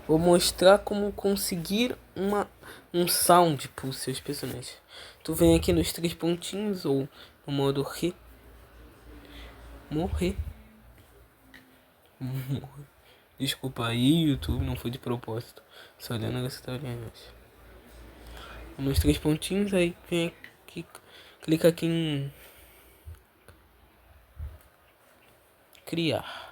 Vou mostrar como conseguir um sound para os seus personagens. Tu vem aqui nos 3 pontinhos ou no modo morrer. Desculpa aí, YouTube, não foi de propósito. Só olhando a que tá olhando. Nos 3 pontinhos, aí vem aqui, clica aqui em criar.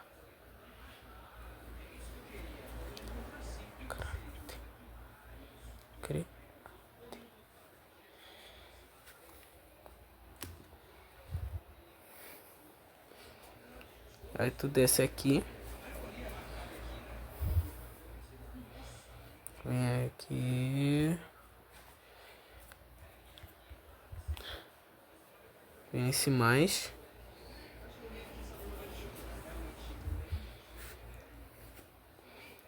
Aí tu desce aqui. Vem aqui. Vem esse mais.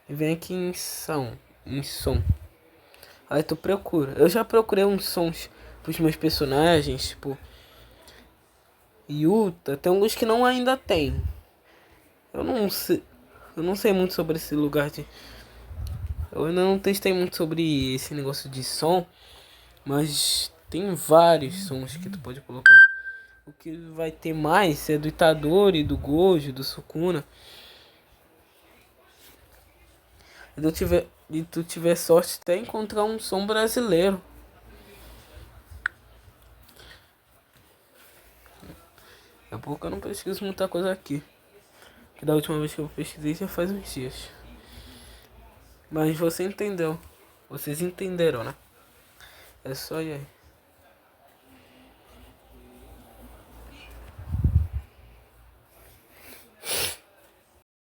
E vem aqui em som. Aí tu procura. Eu já procurei uns sons pros meus personagens, tipo Yuta. Tem alguns que não ainda tem. Eu não sei muito sobre esse lugar de. Eu ainda não testei muito sobre esse negócio de som. Mas tem vários sons que tu pode colocar. O que vai ter mais é do Itadori, do Gojo, do Sukuna. E tu tiver sorte até encontrar um som brasileiro. Daqui a pouco eu não pesquiso muita coisa aqui. Que da última vez que eu pesquisei já faz uns dias. Mas você entendeu. Vocês entenderam, né? É só aí.